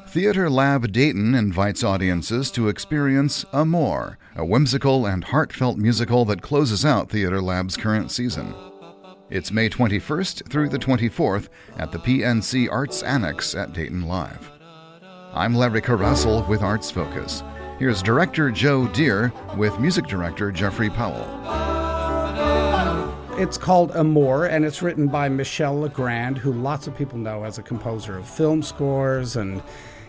TheatreLab Dayton invites audiences to experience Amour, a whimsical and heartfelt musical that closes out TheatreLab's current season. It's May 21st through the 24th at the PNC Arts Annex at Dayton Live. I'm Larry Coressel with Arts Focus. Here's director Joe Deere with music director Jeff Powell. It's called Amour, and it's written by Michel Legrand, who lots of people know as a composer of film scores, and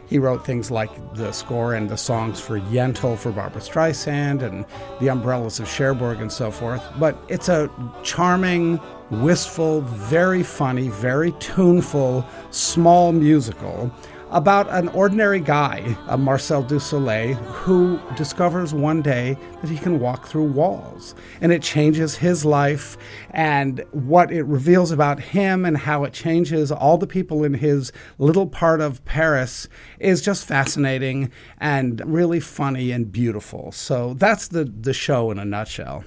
he wrote things like the score and the songs for Yentl for Barbra Streisand and The Umbrellas of Cherbourg and so forth. But it's a charming, wistful, very funny, very tuneful, small musical about an ordinary guy, Marcel Dusoleil, who discovers one day that he can walk through walls. And it changes his life, and what it reveals about him and how it changes all the people in his little part of Paris is just fascinating and really funny and beautiful. So that's the show in a nutshell.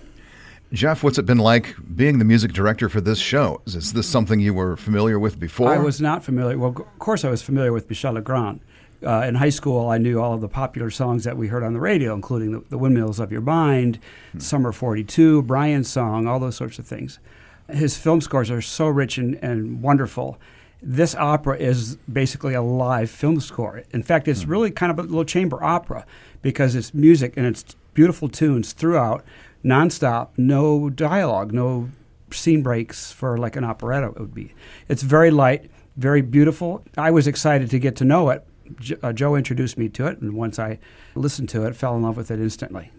Jeff, what's it been like being the music director for this show? Is this something you were familiar with before? I was not familiar. Well, of course I was familiar with Michel Legrand. In high school, I knew all of the popular songs that we heard on the radio, including the Windmills of Your Mind, Summer 42, Brian's Song, all those sorts of things. His film scores are so rich and wonderful. This opera is basically a live film score. In fact, it's really kind of a little chamber opera because it's music and it's beautiful tunes throughout, nonstop, no dialogue, no scene breaks for like an operetta would be. It's very light, very beautiful. I was excited to get to know it. Joe introduced me to it, and once I listened to it, fell in love with it instantly.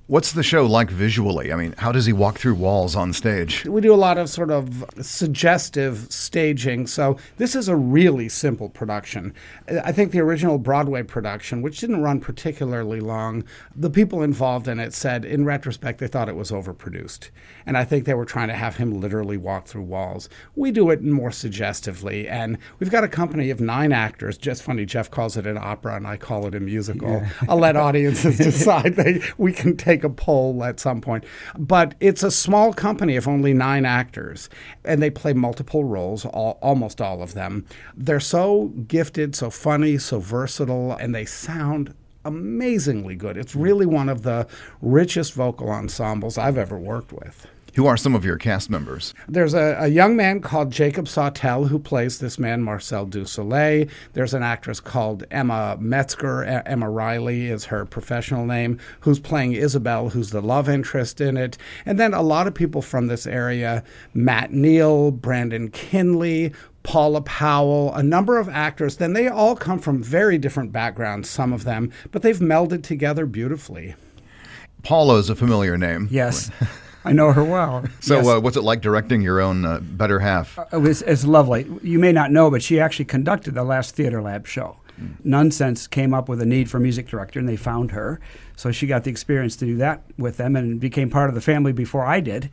What's the show like visually? I mean, how does he walk through walls on stage? We do a lot of sort of suggestive staging, so this is a really simple production. I think the original Broadway production, which didn't run particularly long, the people involved in it said, in retrospect, they thought it was overproduced. And I think they were trying to have him literally walk through walls. We do it more suggestively, and we've got a company of 9 actors. Just funny, Jeff calls it an opera, and I call it a musical. Yeah. I'll let audiences decide. We can take a poll at some point. But it's a small company of only 9 actors, and they play multiple roles, almost all of them. They're so gifted, so funny, so versatile, and they sound amazingly good. It's really one of the richest vocal ensembles I've ever worked with. Who are some of your cast members? There's a young man called Jacob Sautel who plays this man, Marcel Dusoleil. There's an actress called Emma Metzger. Emma Riley is her professional name, who's playing Isabel, who's the love interest in it. And then a lot of people from this area, Matt Neal, Brandon Kinley, Paula Powell, a number of actors. Then they all come from very different backgrounds, some of them, but they've melded together beautifully. Paula is a familiar name. Yes. I know her well. So yes. What's it like directing your own better half? It's lovely. You may not know, but she actually conducted the last TheatreLab show. Nonsense came up with a need for a music director, and they found her. So she got the experience to do that with them and became part of the family before I did.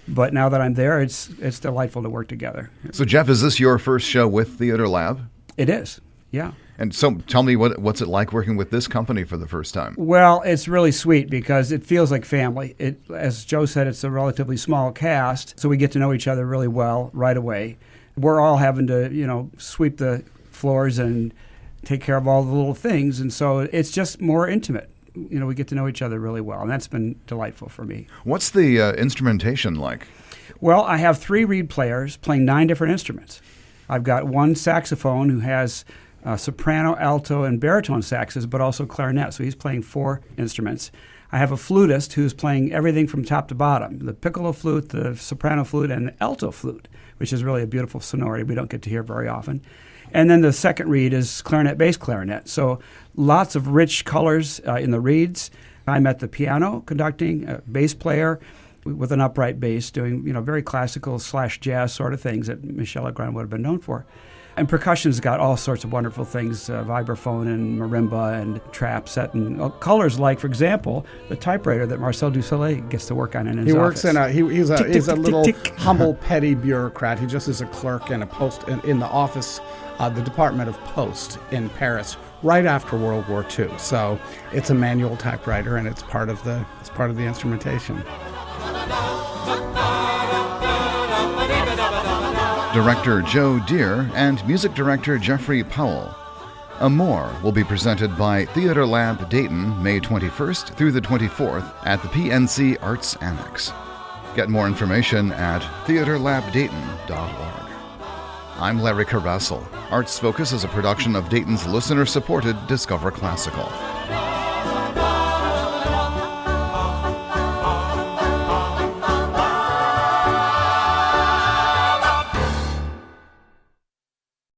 But now that I'm there, it's delightful to work together. So, Jeff, is this your first show with TheatreLab? It is, yeah. And so tell me, what's it like working with this company for the first time? Well, it's really sweet because it feels like family. As Joe said, it's a relatively small cast, so we get to know each other really well right away. We're all having to, sweep the floors and take care of all the little things, and so it's just more intimate. We get to know each other really well, and that's been delightful for me. What's the instrumentation like? Well, I have 3 reed players playing 9 different instruments. I've got 1 saxophone who has soprano, alto, and baritone saxes, but also clarinet, so he's playing 4 instruments. I have a flutist who's playing everything from top to bottom, the piccolo flute, the soprano flute, and the alto flute, which is really a beautiful sonority we don't get to hear very often. And then the second reed is clarinet, bass clarinet. So lots of rich colors in the reeds. I'm at the piano conducting, a bass player with an upright bass doing very classical / jazz sort of things that Michel Legrand would have been known for. And percussion's got all sorts of wonderful things, vibraphone and marimba and trap set and colors like, for example, the typewriter that Marcel Dusoleil gets to work on in his office. He's a little humble, petty bureaucrat. He just is a clerk in the office, the Department of Post in Paris, right after World War II. So it's a manual typewriter, and it's part of the instrumentation. Director Joe Deere and music director Jeff Powell. Amour will be presented by TheatreLab Dayton May 21st through the 24th at the PNC Arts Annex. Get more information at theatrelabdayton.org. I'm Larry Coressel. Arts Focus is a production of Dayton's listener-supported Discover Classical.